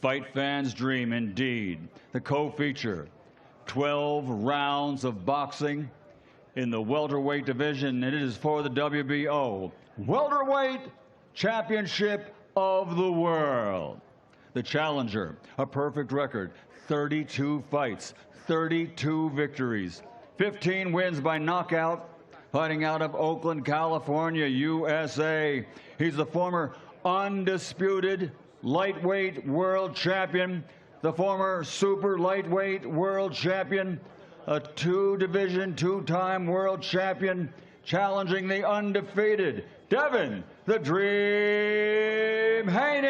fight fan's dream indeed. The co-feature, 12 rounds of boxing in the welterweight division, and it is for the WBO Welterweight Championship of the World. The challenger, a perfect record, 32 fights, 32 victories, 15 wins by knockout, fighting out of Oakland, California, USA. He's the former undisputed lightweight world champion, the former super lightweight world champion, a two-division, two-time world champion, challenging the undefeated Devin the Dream Haney.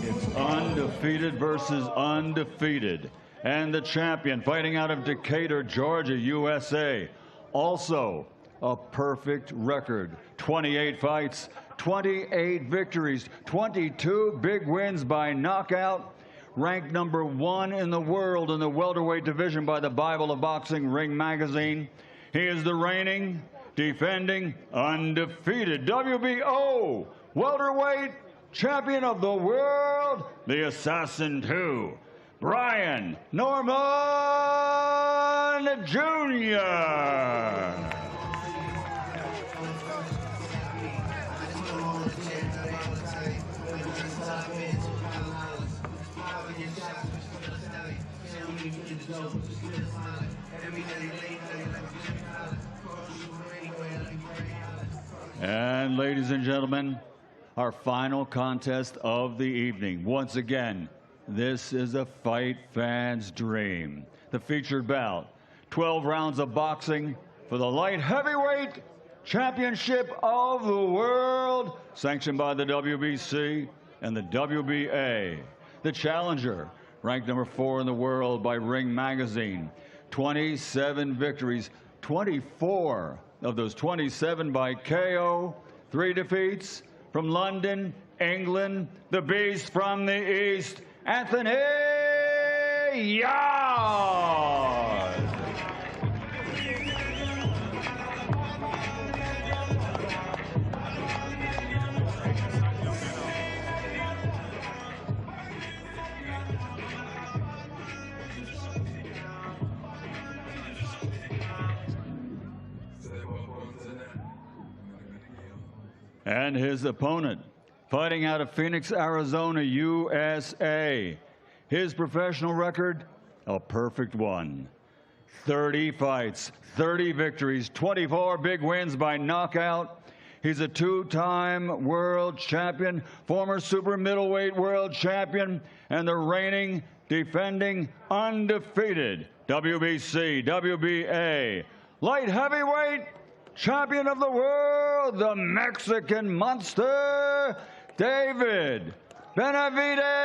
It's undefeated versus undefeated. And the champion, fighting out of Decatur, Georgia, USA. Also a perfect record, 28 fights, 28 victories, 22 big wins by knockout, ranked #1 in the world in the welterweight division by the Bible of Boxing Ring Magazine. He is the reigning, defending, undefeated WBO welterweight champion of the world, the Assassin 2, Brian Norman Jr. And ladies and gentlemen, our final contest of the evening. Once again, this is a fight fan's dream. The featured bout, 12 rounds of boxing for the light heavyweight championship of the world, sanctioned by the WBC and the WBA. The challenger, ranked #4 in the world by Ring Magazine, 27 victories, 24 of those 27 by KO, 3 defeats. From London, England, the beast from the east, Anthony Yarde. And his opponent, fighting out of Phoenix, Arizona, USA. His professional record, a perfect one. 30 fights, 30 victories, 24 big wins by knockout. He's a two-time world champion, former super middleweight world champion, and the reigning, defending, undefeated WBC, WBA, light heavyweight champion of the world, the Mexican monster, David Benavidez.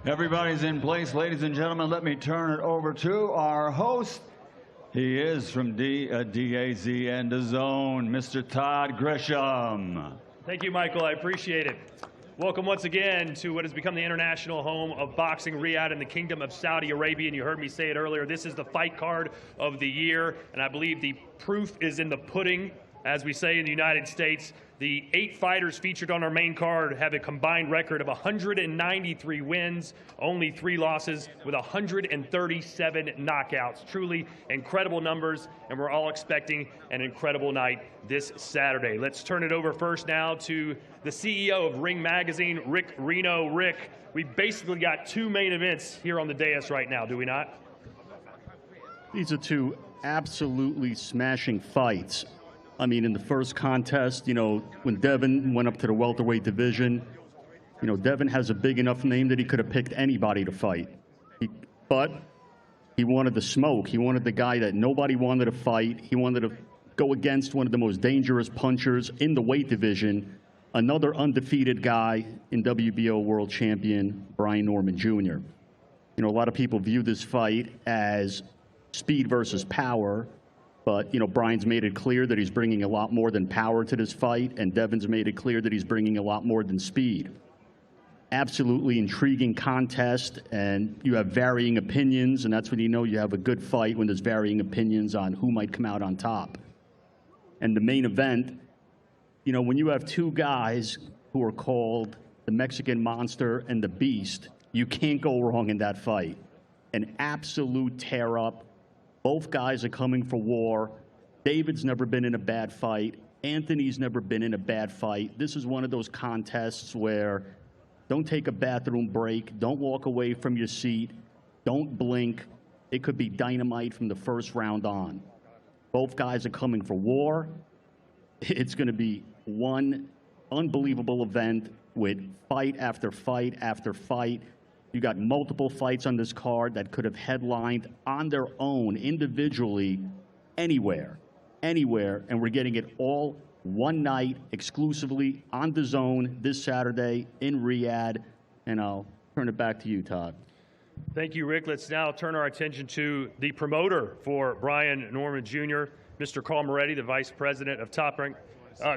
Everybody's in place. Ladies and gentlemen, let me turn it over to our host. He is from DAZN, DAZN, Mr. Todd Grisham. Thank you, Michael. I appreciate it. Welcome once again to what has become the international home of boxing, Riyadh, in the Kingdom of Saudi Arabia. And you heard me say it earlier, this is the fight card of the year. And I believe the proof is in the pudding, as we say in the United States. The 8 fighters featured on our main card have a combined record of 193 wins, only 3 losses, with 137 knockouts. Truly incredible numbers, and we're all expecting an incredible night this Saturday. Let's turn it over first now to the CEO of Ring Magazine, Rick Reno. Rick, we basically got 2 main events here on the dais right now, do we not? These are 2 absolutely smashing fights. I mean, in the first contest, when Devin went up to the welterweight division, Devin has a big enough name that he could have picked anybody to fight. But He wanted the smoke. He wanted the guy that nobody wanted to fight. He wanted to go against one of the most dangerous punchers in the weight division, another undefeated guy in WBO world champion, Brian Norman Jr. You know, a lot of people view this fight as speed versus power, but, you know, Brian's made it clear that he's bringing a lot more than power to this fight, and Devin's made it clear that he's bringing a lot more than speed. Absolutely intriguing contest, and you have varying opinions, and that's when you know you have a good fight, when there's varying opinions on who might come out on top. And the main event, you know, when you have two guys who are called the Mexican Monster and the Beast, you can't go wrong in that fight. An absolute tear-up. Both guys are coming for war. David's never been in a bad fight. Anthony's never been in a bad fight. This is one of those contests where don't take a bathroom break. Don't walk away from your seat. Don't blink. It could be dynamite from the first round on. Both guys are coming for war. It's going to be one unbelievable event with fight after fight after fight. You got multiple fights on this card that could have headlined on their own, individually, anywhere, and we're getting it all one night, exclusively on DAZN this Saturday in Riyadh, and I'll turn it back to you, Todd. Thank you, Rick. Let's now turn our attention to the promoter for Brian Norman Jr., Mr. Carl Moretti, the Vice President of Top Rank.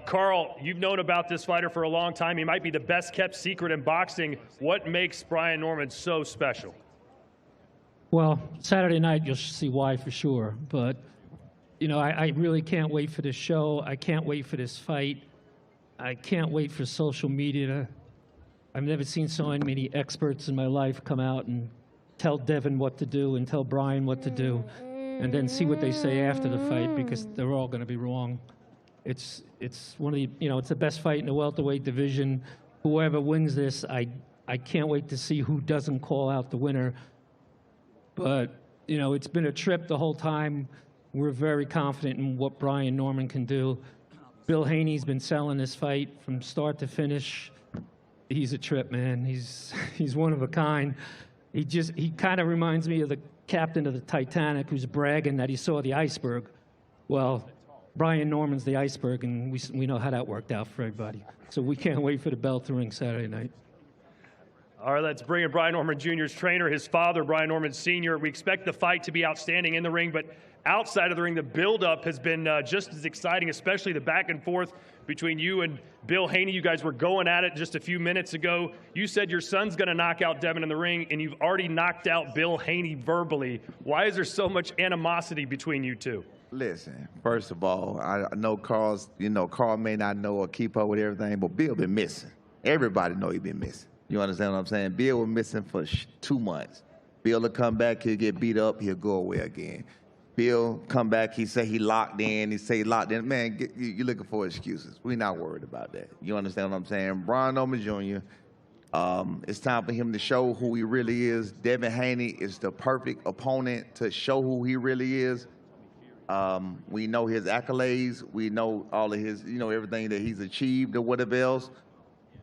Carl, you've known about this fighter for a long time. He might be the best-kept secret in boxing. What makes Brian Norman so special? Well, Saturday night you'll see why for sure. But, you know, I really can't wait for this show. I can't wait for this fight. I can't wait for social media. I've never seen so many experts in my life come out and tell Devin what to do and tell Brian what to do, and then see what they say after the fight, because they're all going to be wrong. It's one of the, you know, it's the best fight in the welterweight division. Whoever wins this, I can't wait to see who doesn't call out the winner. But, you know, it's been a trip the whole time. We're very confident in what Brian Norman can do. Bill Haney's been selling this fight from start to finish. He's a trip, man. He's one of a kind. He kind of reminds me of the captain of the Titanic who's bragging that he saw the iceberg. Well, Brian Norman's the iceberg, and we know how that worked out for everybody. So we can't wait for the bell to ring Saturday night. All right, let's bring in Brian Norman Jr.'s trainer, his father, Brian Norman Sr. We expect the fight to be outstanding in the ring, but outside of the ring, the build-up has been just as exciting, especially the back and forth between you and Bill Haney. You guys were going at it just a few minutes ago. You said your son's going to knock out Devin in the ring, and you've already knocked out Bill Haney verbally. Why is there so much animosity between you two? Listen, first of all, I know Carl may not know or keep up with everything, but Bill been missing. Everybody know he been missing. You understand what I'm saying? Bill was missing for 2 months. Bill will come back, he'll get beat up, he'll go away again. Bill come back, he say he locked in, he say he locked in. Man, you're looking for excuses. We're not worried about that. You understand what I'm saying? Brian Norman Jr., it's time for him to show who he really is. Devin Haney is the perfect opponent to show who he really is. We know his accolades. We know all of his, everything that he's achieved or whatever else.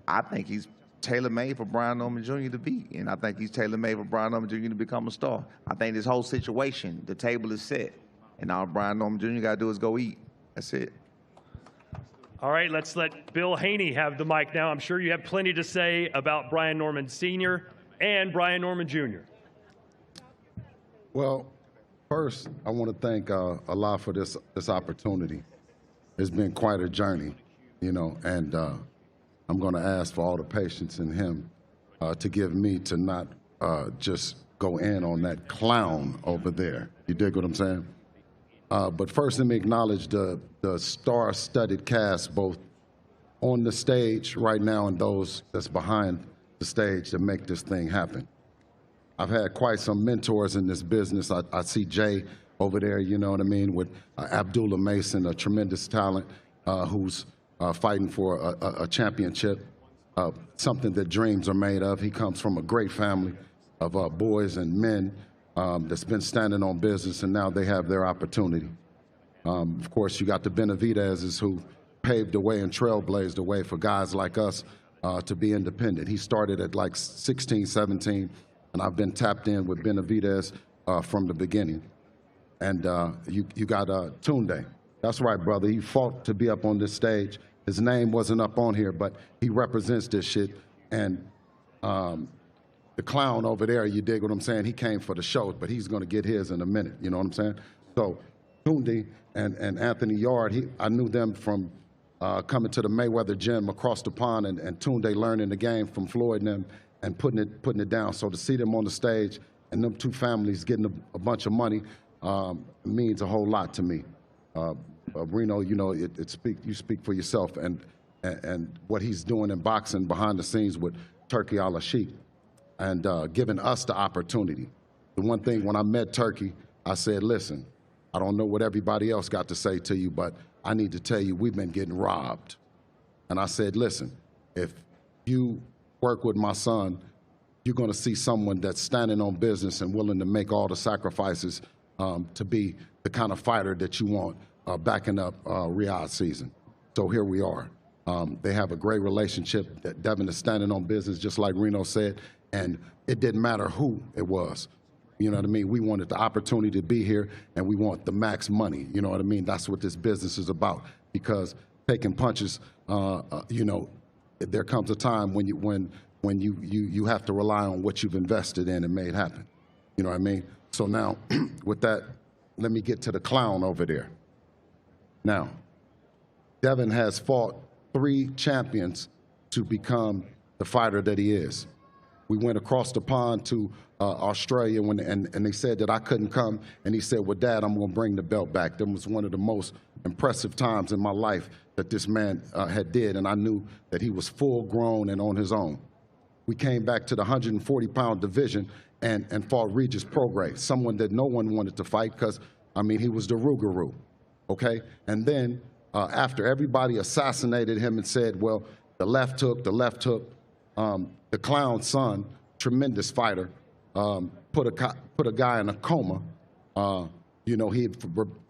I think he's tailor-made for Brian Norman Jr. to beat, and I think he's tailor-made for Brian Norman Jr. to become a star. I think this whole situation, the table is set, and all Brian Norman Jr. got to do is go eat. That's it. All right, let's let Bill Haney have the mic now. I'm sure you have plenty to say about Brian Norman Sr. and Brian Norman Jr. Well, first, I want to thank Allah for this opportunity. It's been quite a journey, and I'm going to ask for all the patience in him to give me to not just go in on that clown over there. You dig what I'm saying? But first, let me acknowledge the star-studded cast, both on the stage right now and those that's behind the stage to make this thing happen. I've had quite some mentors in this business. I see Jay over there, you know what I mean, with Abdullah Mason, a tremendous talent who's fighting for a championship, something that dreams are made of. He comes from a great family of boys and men that's been standing on business, and now they have their opportunity. Of course, you got the Benavidezes who paved the way and trailblazed the way for guys like us to be independent. He started at like 16, 17, and I've been tapped in with Benavidez from the beginning. And you got Tunde. That's right, brother. He fought to be up on this stage. His name wasn't up on here, but he represents this shit. And the clown over there, you dig what I'm saying? He came for the show, but he's going to get his in a minute. You know what I'm saying? So Tunde and Anthony Yarde, I knew them from coming to the Mayweather gym across the pond, and Tunde learning the game from Floyd and them and putting it down. So to see them on the stage and them two families getting a bunch of money means a whole lot to me. Reno, you know, you speak for yourself, and what he's doing in boxing behind the scenes with Turki Al-Sheikh, and giving us the opportunity. The one thing, when I met Turki, I said, listen, I don't know what everybody else got to say to you, but I need to tell you, we've been getting robbed. And I said, listen, if you work with my son, you're going to see someone that's standing on business and willing to make all the sacrifices to be the kind of fighter that you want backing up Riyadh season. So here we are. They have a great relationship. That Devin is standing on business, just like Reno said, and it didn't matter who it was. You know what I mean? We wanted the opportunity to be here, and we want the max money. You know what I mean? That's what this business is about. Because taking punches, you know, there comes a time when you have to rely on what you've invested in and made happen. You know what I mean? So now, with that, let me get to the clown over there. Now, Devin has fought 3 champions to become the fighter that he is. We went across the pond to Australia and they said that I couldn't come, and he said, well, Dad, I'm going to bring the belt back. That was one of the most impressive times in my life that this man had did, and I knew that he was full grown and on his own. We came back to the 140-pound division and fought Regis Prograis, someone that no one wanted to fight because, I mean, he was the Rougarou, okay? And then after everybody assassinated him and said, well, the left hook, the clown's son, tremendous fighter, put a guy in a coma. You know, he had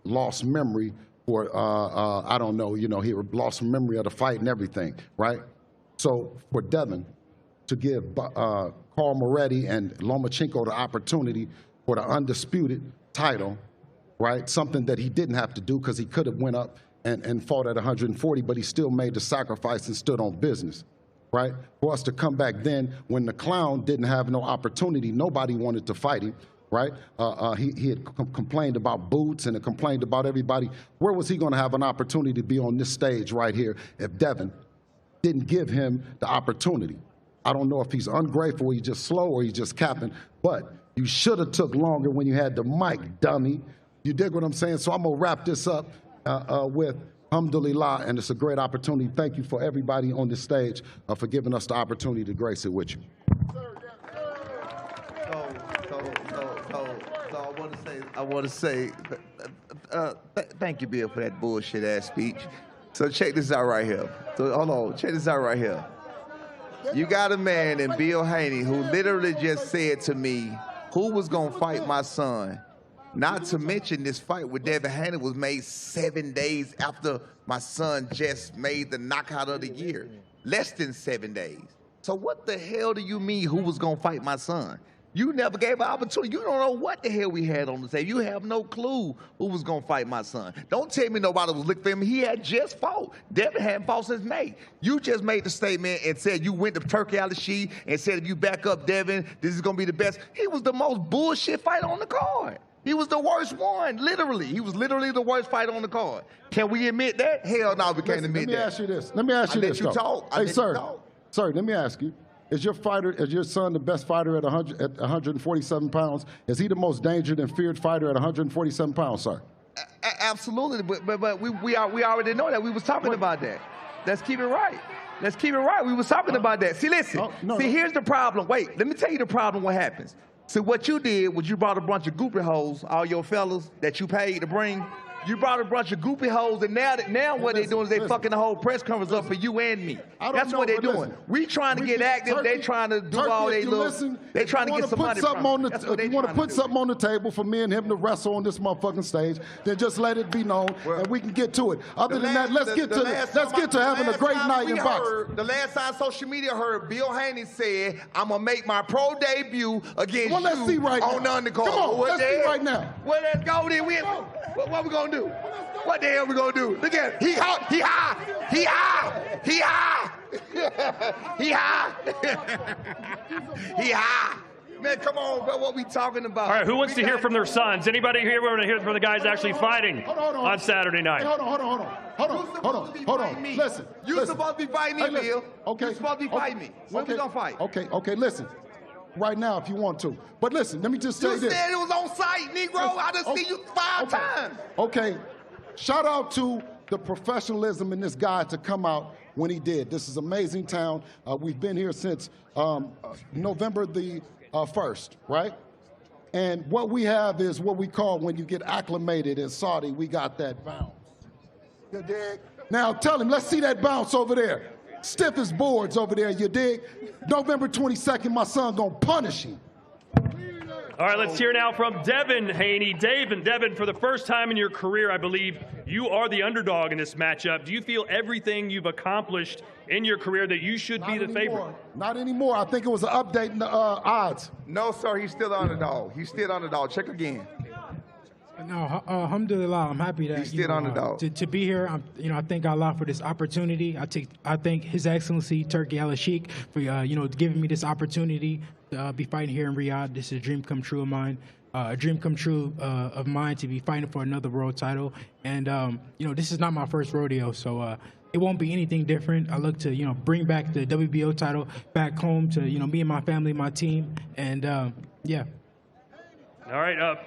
lost memory for, I don't know, you know, he lost memory of the fight and everything, right? So for Devin to give Carl Moretti and Lomachenko the opportunity for the undisputed title, right? Something that he didn't have to do because he could have went up and fought at 140, but he still made the sacrifice and stood on business. Right? For us to come back then when the clown didn't have no opportunity, nobody wanted to fight him, right? He had complained about boots and had complained about everybody. Where was he going to have an opportunity to be on this stage right here if Devin didn't give him the opportunity? I don't know if he's ungrateful, he's just slow, or he's just capping, but you should have took longer when you had the mic, dummy. You dig what I'm saying? So I'm going to wrap this up with alhamdulillah, and it's a great opportunity. Thank you for everybody on this stage for giving us the opportunity to grace it with you. So I want to say, thank you, Bill, for that bullshit ass speech. So check this out right here. So hold on, check this out right here. You got a man in Bill Haney who literally just said to me, who was gonna fight my son? Not to mention this fight with David Haney was made 7 days after my son just made the knockout of the year. Less than 7 days. So what the hell do you mean who was gonna fight my son? You never gave an opportunity. You don't know what the hell we had on the table. You have no clue who was gonna fight my son. Don't tell me nobody was looking for him. He had just fought. Devin hadn't fought since May. You just made the statement and said you went to Turki Al-Sheikh and said if you back up Devin, this is gonna be the best. He was the most bullshit fighter on the card. He was the worst one, literally. He was literally the worst fighter on the card. Can we admit that? Hell no, we can't admit that. Let me ask you this. Let me ask you this, though. Talk. Hey, sir, let me ask you. Is your son the best fighter at 147 pounds? Is he the most dangerous and feared fighter at 147 pounds, sir? Absolutely, but we already know that. We was talking about that. Let's keep it right. Let's keep it right. We was talking about that. See, listen. Here's the problem. Wait, let me tell you the problem what happens. See, what you did was you brought a bunch of goopy hoes, all your fellas that you paid to bring. You brought a bunch of goopy hoes, and now what they doing is they fucking the whole press conference up for you and me. That's what they're doing. We trying to get active. They trying to do all they little. They trying to get some money from us. If you want to put something on the table for me and him to wrestle on this motherfucking stage, then just let it be known, and we can get to it. Other than that, let's get to having a great night in boxing. The last time social media heard, Bill Haney said, "I'm gonna make my pro debut against you let's see right on the now. undercard." Come on, let's see right now. Well, let's go then. What we gonna do? What the hell we gonna do? Look at it. He high. He high. He high. He high. He high. He high. Man, come on, bro. What we talking about? All right, who wants to hear from their sons? Anybody here want to hear from the guys actually fighting on Saturday night? Hey, hold on. Listen. You supposed to be fighting me, Bill. Okay. You supposed to be fighting me. When we gonna fight? Okay, listen. Right now, if you want to. But listen, let me just say this. You said it was on site, Negro. I done seen you 5 times. Okay. Shout out to the professionalism in this guy to come out when he did. This is amazing town. We've been here since November the 1st, right? And what we have is what we call, when you get acclimated in Saudi, we got that bounce. You dig? Now tell him, let's see that bounce over there. Stiff as boards over there, you dig? November 22nd, my son gonna punish him. All right, let's hear now from Devin Haney. Devin, for the first time in your career, I believe you are the underdog in this matchup. Do you feel everything you've accomplished in your career that you should be the favorite? Not anymore. I think it was an update in the odds. No, sir, he's still the underdog. He's still the underdog. Check again. No, alhamdulillah, I'm happy that He's still underdog. To be here. I thank Allah for this opportunity. I thank His Excellency Turki Al Sheikh for giving me this opportunity to be fighting here in Riyadh. This is a dream come true of mine. A dream come true of mine to be fighting for another world title. And this is not my first rodeo, so it won't be anything different. I look to bring back the WBO title back home to me and my family, my team, and yeah. All right.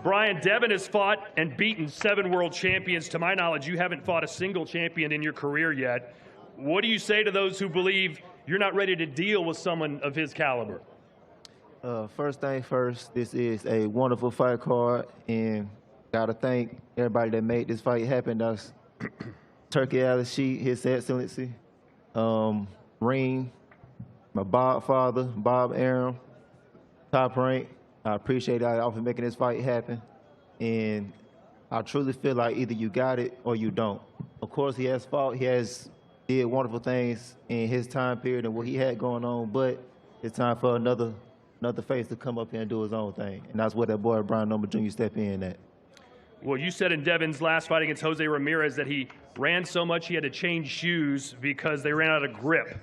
Brian, Devin has fought and beaten 7 world champions. To my knowledge, you haven't fought a single champion in your career yet. What do you say to those who believe you're not ready to deal with someone of his caliber? First thing first, this is a wonderful fight card, and gotta thank everybody that made this fight happen. That's Turki Al Sheikh, His Excellency, Ring, my father, Bob Arum, Top Rank. I appreciate y'all for making this fight happen, and I truly feel like either you got it or you don't. Of course, he has fought. He has did wonderful things in his time period and what he had going on, but it's time for another face to come up here and do his own thing, and that's where that boy Brian Noma Jr. step in at. Well, you said in Devin's last fight against Jose Ramirez that he ran so much he had to change shoes because they ran out of grip.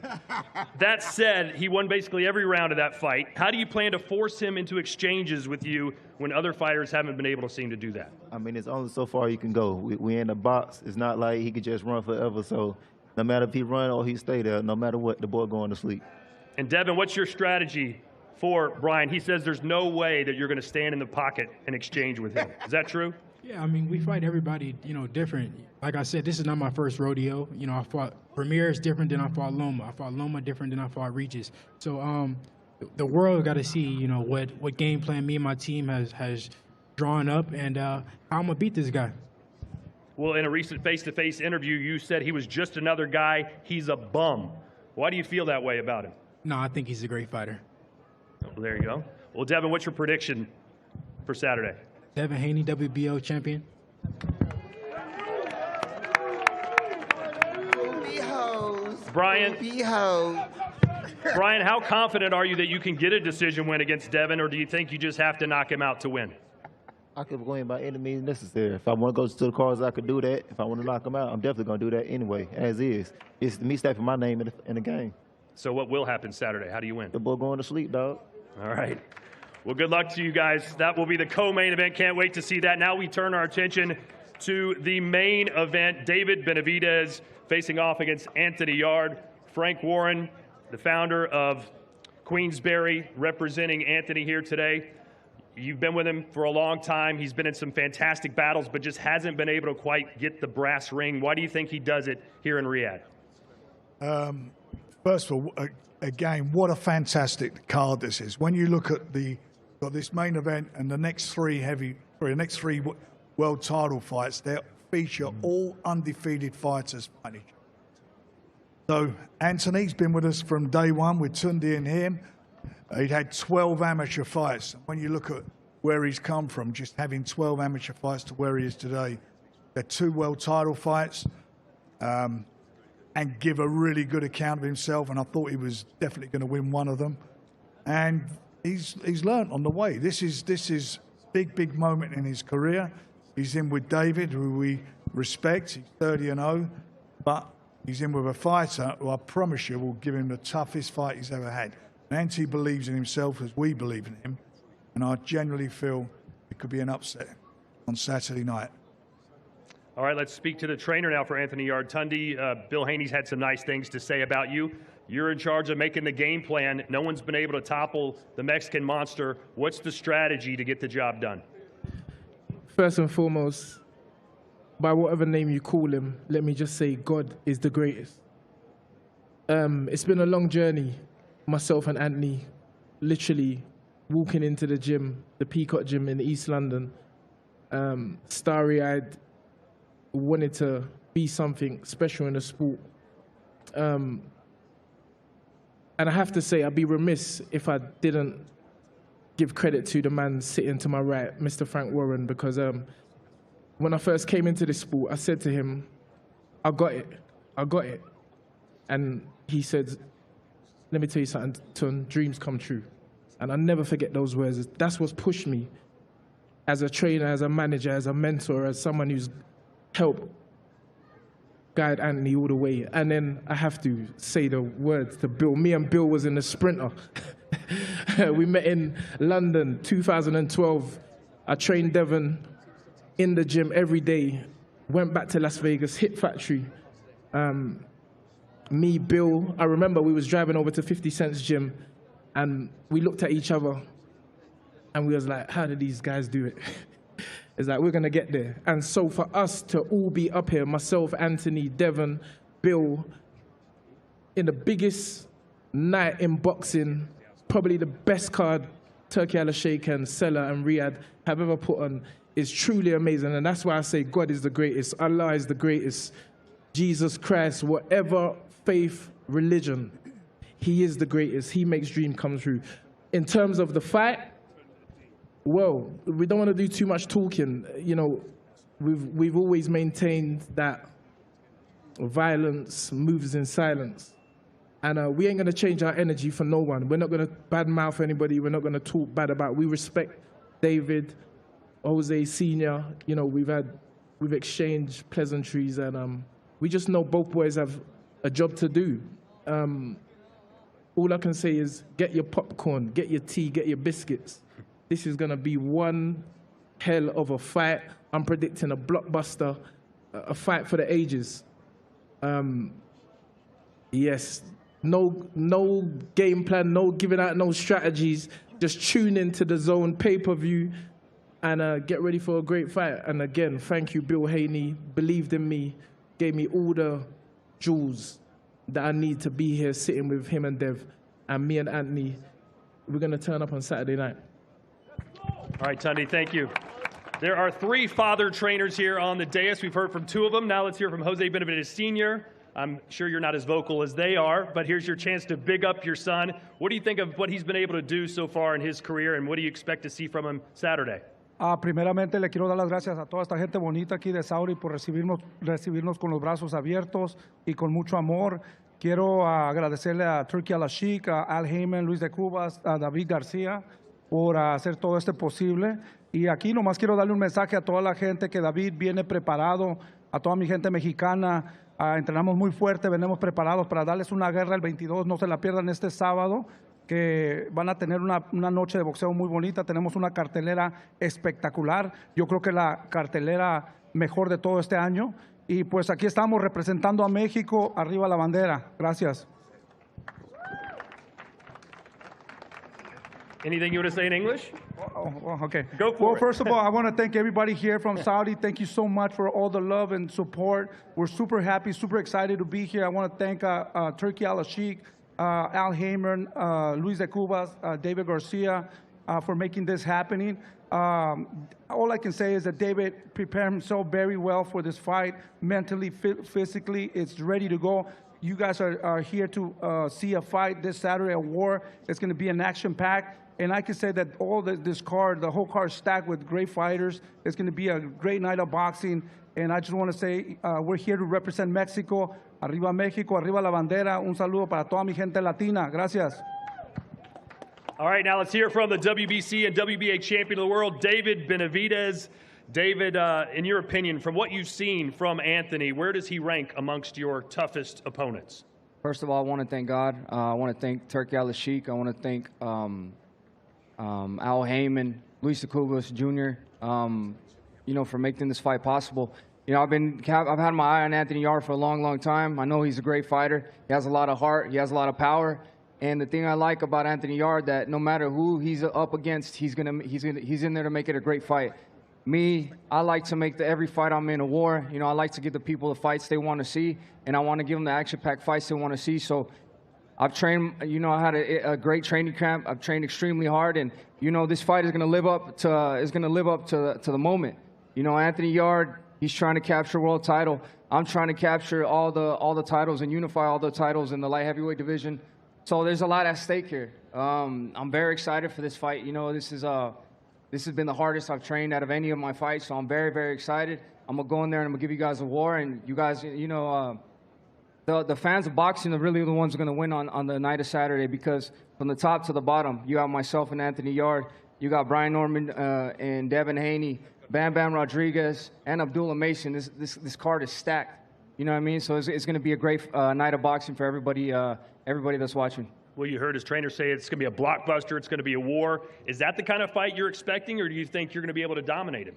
That said, he won basically every round of that fight. How do you plan to force him into exchanges with you when other fighters haven't been able to seem to do that? I mean, it's only so far you can go. We in the box. It's not like he could just run forever, so no matter if he run or he stay there, no matter what, the boy going to sleep. And Devin, what's your strategy for Brian? He says there's no way that you're going to stand in the pocket and exchange with him. Is that true? Yeah, I mean, we fight everybody, different. Like I said, this is not my first rodeo. I fought Ramirez different than I fought Loma. I fought Loma different than I fought Regis. So the world got to see, what game plan me and my team has drawn up and how I'm going to beat this guy. Well, in a recent face-to-face interview, you said he was just another guy. He's a bum. Why do you feel that way about him? No, I think he's a great fighter. Well, there you go. Well, Devin, what's your prediction for Saturday? Devin Haney, WBO champion. Brian, how confident are you that you can get a decision win against Devin, or do you think you just have to knock him out to win? I could go in by any means necessary. If I want to go to the cards, I could do that. If I want to knock him out, I'm definitely going to do that anyway, as is. It's me stepping my name in the game. So what will happen Saturday? How do you win? The boy going to sleep, dog. All right. Well, good luck to you guys. That will be the co-main event. Can't wait to see that. Now we turn our attention to the main event. David Benavidez facing off against Anthony Yarde. Frank Warren, the founder of Queensberry, representing Anthony here today. You've been with him for a long time. He's been in some fantastic battles, but just hasn't been able to quite get the brass ring. Why do you think he does it here in Riyadh? First of all, again, what a fantastic card this is. When you look at got this main event and the next three world title fights. They feature all undefeated fighters fighting. So Anthony's been with us from day one with Tunde and him. He'd had 12 amateur fights. When you look at where he's come from, just having 12 amateur fights to where he is today, they're 2 world title fights, and give a really good account of himself. And I thought he was definitely going to win one of them. And he's learnt on the way. This is big moment in his career. He's in with David, who we respect. He's 30-0, but he's in with a fighter who I promise you will give him the toughest fight he's ever had. Nancy believes in himself as we believe in him, and I genuinely feel it could be an upset on Saturday night. All right, let's speak to the trainer now for Anthony Yarde. Tunde, Bill Haney's had some nice things to say about you. You're in charge of making the game plan. No one's been able to topple the Mexican monster. What's the strategy to get the job done? First and foremost, by whatever name you call him, let me just say God is the greatest. It's been a long journey, myself and Anthony, literally walking into the gym, the Peacock gym in East London, starry-eyed, wanted to be something special in the sport. And I have to say, I'd be remiss if I didn't give credit to the man sitting to my right, Mr. Frank Warren, because when I first came into this sport, I said to him, I got it. And he said, let me tell you something, Ton, dreams come true. And I'll never forget those words. That's what's pushed me as a trainer, as a manager, as a mentor, as someone who's helped guide Anthony all the way. And then I have to say the words to Bill. Me and Bill was in the Sprinter. We met in London, 2012. I trained Devin in the gym every day. Went back to Las Vegas, hit factory. Me, Bill, I remember we was driving over to 50 Cent's gym and we looked at each other and we was like, how did these guys do it? It's like, we're gonna get there. And so for us to all be up here, myself, Anthony, Devin, Bill, in the biggest night in boxing, probably the best card Turki Al-Sheikh and Sela and Riyadh have ever put on, is truly amazing. And that's why I say God is the greatest, Allah is the greatest, Jesus Christ, whatever faith, religion, he is the greatest. He makes dream come true. In terms of the fight, well, we don't want to do too much talking. You know, we've always maintained that violence moves in silence. And we ain't going to change our energy for no one. We're not going to badmouth anybody. We're not going to talk bad about. We respect David, Jose Sr. You know, we've exchanged pleasantries, and we just know both boys have a job to do. All I can say is get your popcorn, get your tea, get your biscuits. This is going to be one hell of a fight. I'm predicting a blockbuster, a fight for the ages. Yes, no game plan, no giving out no strategies. Just tune into the DAZN pay-per-view and get ready for a great fight. And again, thank you, Bill Haney. Believed in me, gave me all the jewels that I need to be here sitting with him and Dev. And me and Anthony, we're going to turn up on Saturday night. All right, Tunde, thank you. There are 3 father trainers here on the dais. We've heard from 2 of them. Now let's hear from Jose Benavidez Sr. I'm sure you're not as vocal as they are, but here's your chance to big up your son. What do you think of what he's been able to do so far in his career, and what do you expect to see from him Saturday? Primeramente le quiero dar las gracias a toda esta gente bonita aquí de Saudi por recibirnos con los brazos abiertos y con mucho amor. Quiero agradecerle a Turki Al-Sheikh, a Al Heyman, Luis de Cubas, a David García por hacer todo esto posible. Y aquí nomás quiero darle un mensaje a toda la gente que David viene preparado, a toda mi gente mexicana. Entrenamos muy fuerte, venimos preparados para darles una guerra el 22. No se la pierdan este sábado, que van a tener una noche de boxeo muy bonita. Tenemos una cartelera espectacular. Yo creo que la cartelera mejor de todo este año. Y pues aquí estamos representando a México, arriba la bandera. Gracias. Anything you want to say in English? Okay. Go for it. First of all, I want to thank everybody here from Saudi. Thank you so much for all the love and support. We're super happy, super excited to be here. I want to thank Turki Al-Sheikh, Al Heyman, Luis de Cubas, David Garcia for making this happening. All I can say is that David prepared himself very well for this fight, mentally, physically. It's ready to go. You guys are here to see a fight this Saturday, a war. It's going to be an action-packed. And I can say that this card, the whole card is stacked with great fighters. It's going to be a great night of boxing. And I just want to say we're here to represent Mexico. Arriba México, arriba la bandera. Un saludo para toda mi gente latina. Gracias. All right, now let's hear from the WBC and WBA champion of the world, David Benavidez. David, in your opinion, from what you've seen from Anthony, where does he rank amongst your toughest opponents? First of all, I want to thank God. I want to thank Turki Al-Sheikh. I want to thank Al Heyman, Luis Cubas Jr., for making this fight possible. I've had my eye on Anthony Yarde for a long, long time. I know he's a great fighter. He has a lot of heart. He has a lot of power. And the thing I like about Anthony Yarde, that no matter who he's up against, he's in there to make it a great fight. Me, I like to make every fight I'm in a war. I like to give the people the fights they want to see, and I want to give them the action-packed fights they want to see. So I've trained, I had a great training camp. I've trained extremely hard, and this fight is going to live up to the moment. Anthony Yarde, he's trying to capture world title. I'm trying to capture all the titles and unify all the titles in the light heavyweight division. So there's a lot at stake here. I'm very excited for this fight. This has been the hardest I've trained out of any of my fights, so I'm very, very excited. I'm going to go in there and I'm going to give you guys a war, and you guys, the fans of boxing are really the ones who are going to win on the night of Saturday, because from the top to the bottom, you have myself and Anthony Yarde, you got Brian Norman and Devin Haney, Bam Bam Rodriguez, and Abdullah Mason. This card is stacked. You know what I mean? So it's going to be a great night of boxing for everybody that's watching. Well, you heard his trainer say it's going to be a blockbuster, it's going to be a war. Is that the kind of fight you're expecting, or do you think you're going to be able to dominate him?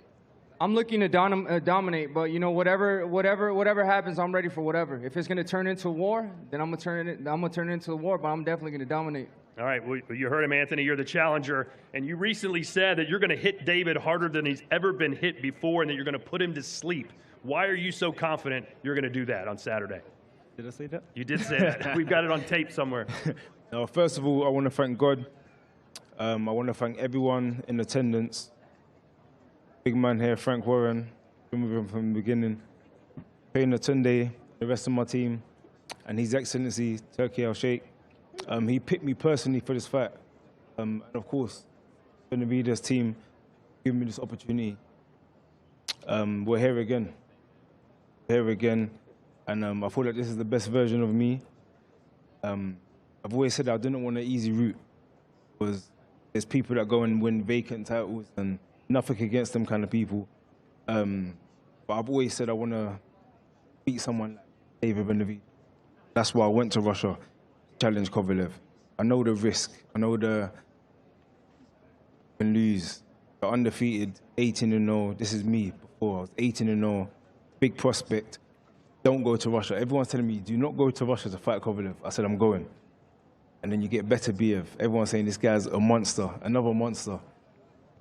I'm looking to dominate, but whatever happens, I'm ready for whatever. If it's going to turn into war, then I'm going to turn it into a war, but I'm definitely going to dominate. All right, well, you heard him, Anthony. You're the challenger, and you recently said that you're going to hit David harder than he's ever been hit before, and that you're going to put him to sleep. Why are you so confident you're going to do that on Saturday? Did I say that? You did say that. We've got it on tape somewhere. No, first of all, I want to thank God. I want to thank everyone in attendance. Big man here, Frank Warren, been with him from the beginning. Payne Tunde, the rest of my team, and His Excellency, Turki Al-Sheikh. He picked me personally for this fight. And of course, Benavidez team gave me this opportunity. We're here again. And I feel like this is the best version of me. I've always said I didn't want an easy route, because there's people that go and win vacant titles, and nothing against them kind of people. But I've always said I want to beat someone like David Benavidez. That's why I went to Russia to challenge Kovalev. I know the risk. I know the lose. The undefeated, 18-0. This is me before. I was 18-0. Big prospect. Don't go to Russia. Everyone's telling me, do not go to Russia to fight Kovalev. I said, I'm going. And then you get better BF. Everyone's saying this guy's a monster, another monster.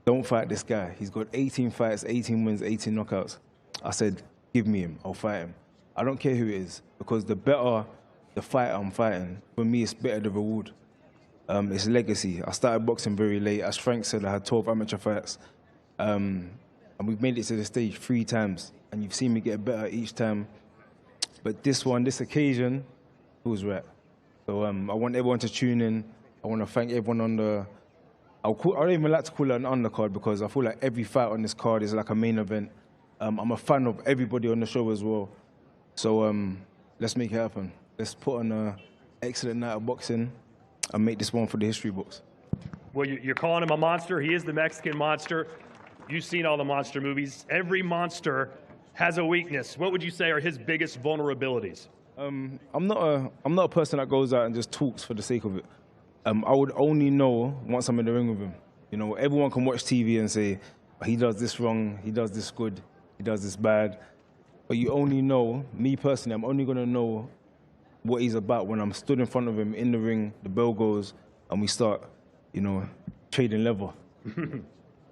Don't fight this guy. He's got 18 fights, 18 wins, 18 knockouts. I said, give me him. I'll fight him. I don't care who it is, because the better the fight I'm fighting, for me, it's better the reward. It's legacy. I started boxing very late. As Frank said, I had 12 amateur fights. And we've made it to the stage 3 times. And you've seen me get better each time. But this occasion, it was right. So I want everyone to tune in. I want to thank everyone on the... I don't even like to call it an undercard, because I feel like every fight on this card is like a main event. I'm a fan of everybody on the show as well. So let's make it happen. Let's put on an excellent night of boxing and make this one for the history books. Well, you're calling him a monster. He is the Mexican monster. You've seen all the monster movies. Every monster has a weakness. What would you say are his biggest vulnerabilities? I'm not a person that goes out and just talks for the sake of it. I would only know once I'm in the ring with him. Everyone can watch TV and say, he does this wrong, he does this good, he does this bad. But you only know, me personally, I'm only going to know what he's about when I'm stood in front of him in the ring, the bell goes, and we start, trading level.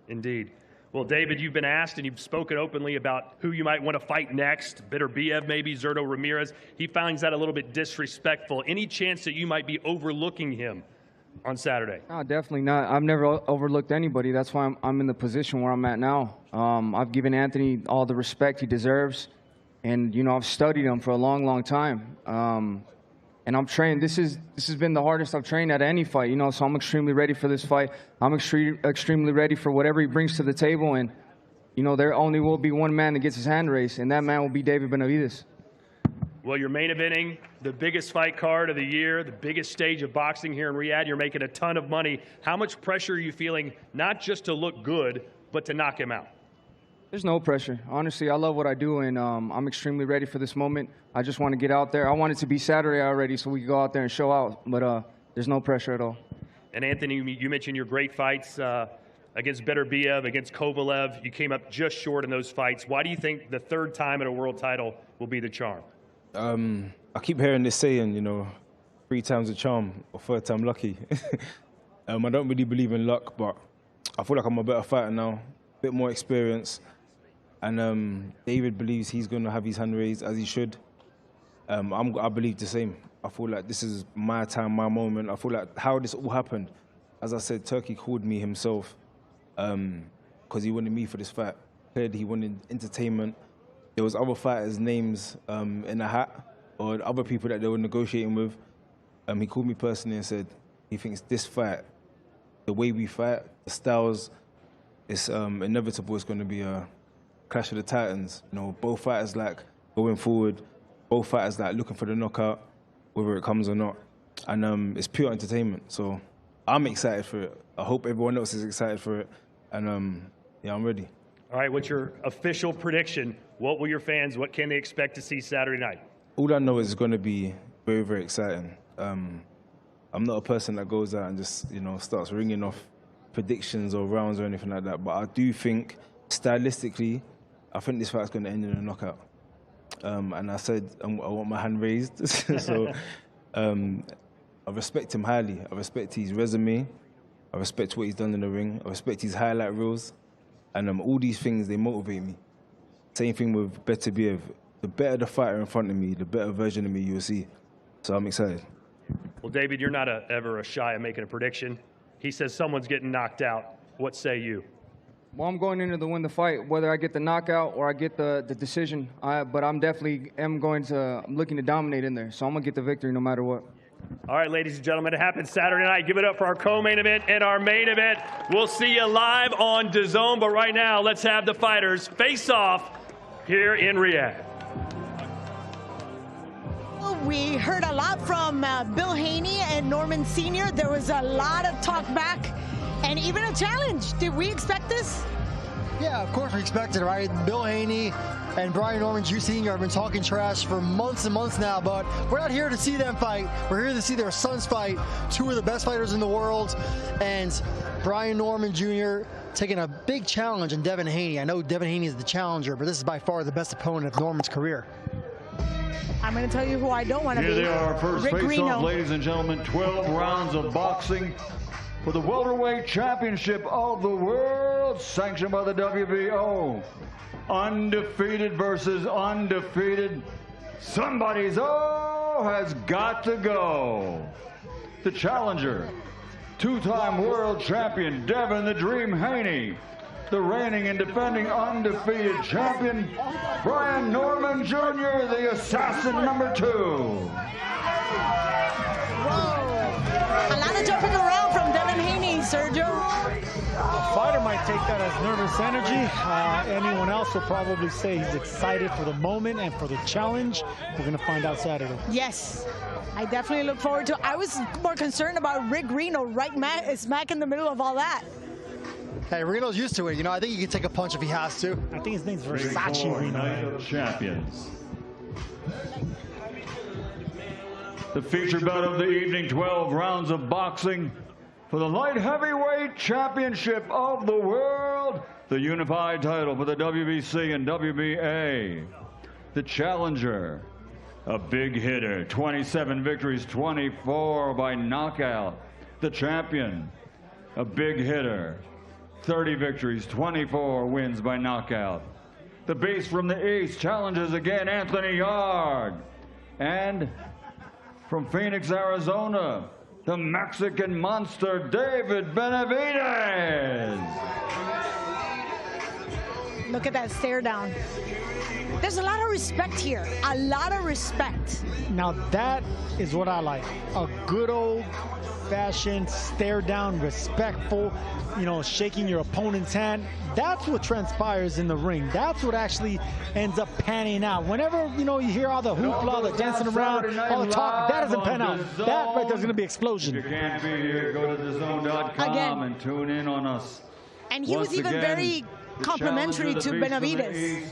Indeed. Well, David, you've been asked and you've spoken openly about who you might want to fight next. Beterbiev, maybe, Zurdo Ramirez. He finds that a little bit disrespectful. Any chance that you might be overlooking him on Saturday? No, definitely not. I've never overlooked anybody. That's why I'm in the position where I'm at now. I've given Anthony all the respect he deserves. And, you know, I've studied him for a long, long time. And I'm trained. This has been the hardest I've trained at any fight, you know, so I'm extremely ready for this fight. I'm extremely ready for whatever he brings to the table. And, you know, there only will be one man that gets his hand raised, and that man will be David Benavidez. Well, you're main eventing the biggest fight card of the year, the biggest stage of boxing here in Riyadh. You're making a ton of money. How much pressure are you feeling, not just to look good, but to knock him out? There's no pressure. Honestly, I love what I do, and I'm extremely ready for this moment. I just want to get out there. I want it to be Saturday already so we can go out there and show out, but there's no pressure at all. And Anthony, you mentioned your great fights against Beterbiev, against Kovalev. You came up just short in those fights. Why do you think the third time at a world title will be the charm? I keep hearing this saying, you know, 3 times a charm or 3rd time lucky. I don't really believe in luck, but I feel like I'm a better fighter now, a bit more experience. And David believes he's going to have his hand raised, as he should. I believe the same. I feel like this is my time, my moment. I feel like how this all happened. As I said, Turkey called me himself because he wanted me for this fight. Clearly, he wanted entertainment. There was other fighters' names in a hat or other people that they were negotiating with. He called me personally and said he thinks this fight, the way we fight, the styles, it's inevitable it's going to be a clash of the titans. You know, both fighters like going forward, both fighters like looking for the knockout, whether it comes or not. And it's pure entertainment. So I'm excited for it. I hope everyone else is excited for it. And yeah, I'm ready. All right, what's your official prediction? What will your fans, what can they expect to see Saturday night? All I know is it's going to be very, very exciting. I'm not a person that goes out and just, you know, starts ringing off predictions or rounds or anything like that. But I do think, stylistically, I think this fight's going to end in a knockout. And I said I want my hand raised. So I respect him highly. I respect his resume. I respect what he's done in the ring. I respect his highlight reels. And all these things, they motivate me. Same thing with Beterbiev. The better the fighter in front of me, the better version of me you'll see. So I'm excited. Well, David, you're not ever shy of making a prediction. He says someone's getting knocked out. What say you? Well, I'm going in to win the fight, whether I get the knockout or I get the decision. But I'm definitely I'm looking to dominate in there. So I'm going to get the victory no matter what. All right, ladies and gentlemen, it happens Saturday night. Give it up for our co-main event and our main event. We'll see you live on DAZN, but right now, let's have the fighters face off here in Riyadh. We heard a lot from Bill Haney and Norman Sr. There was a lot of talk back and even a challenge. Did we expect this? Yeah, of course we expected it, right? Bill Haney and Brian Norman Sr. have been talking trash for months and months now, but we're not here to see them fight. We're here to see their sons fight, 2 of the best fighters in the world, and Brian Norman Jr. taking a big challenge on Devin Haney. I know Devin Haney is the challenger, but this is by far the best opponent of Norman's career. I'm going to tell you who I don't want to be. Here they are, first face-off, ladies and gentlemen, 12 rounds of boxing for the welterweight championship of the world, sanctioned by the WBO. Undefeated versus undefeated. Somebody's has got to go. The challenger, 2-time world champion Devin the Dream Haney. The reigning and defending undefeated champion, Brian Norman Jr., the assassin number 2. Whoa. A lot of jumping around from Devin Haney, Sergio. The fighter might take that as nervous energy. Anyone else will probably say he's excited for the moment and for the challenge. We're going to find out Saturday. Yes. I definitely look forward to it. I was more concerned about Rick Reno right smack in the middle of all that. Hey, Reno's used to it. You know, I think he can take a punch if he has to. I think his name's Versace Reno. Champions. The feature bout of the evening, 12 rounds of boxing for the light heavyweight championship of the world. The unified title for the WBC and WBA. The challenger, a big hitter, 27 victories, 24 by knockout. The champion, a big hitter, 30 victories, 24 wins by knockout. The beast from the East challenges again Anthony Yarde. And from Phoenix, Arizona, the Mexican monster, David Benavidez. Look at that stare down. There's a lot of respect here. A lot of respect. Now that is what I like. A good old-fashioned stare down, respectful, you know, shaking your opponent's hand. That's what transpires in the ring. That's what actually ends up panning out. Whenever, you know, you hear all the hoopla, the dancing around, all the talk, that doesn't pan out. That right there's going to be explosion. If you can't be here, go to DAZN.com and tune in on us. And he was even very complimentary to Benavidez.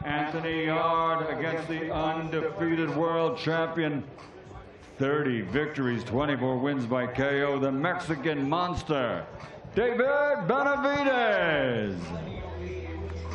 Anthony Yarde against the undefeated world champion. 30 victories, 24 wins by KO. The Mexican monster, David Benavidez.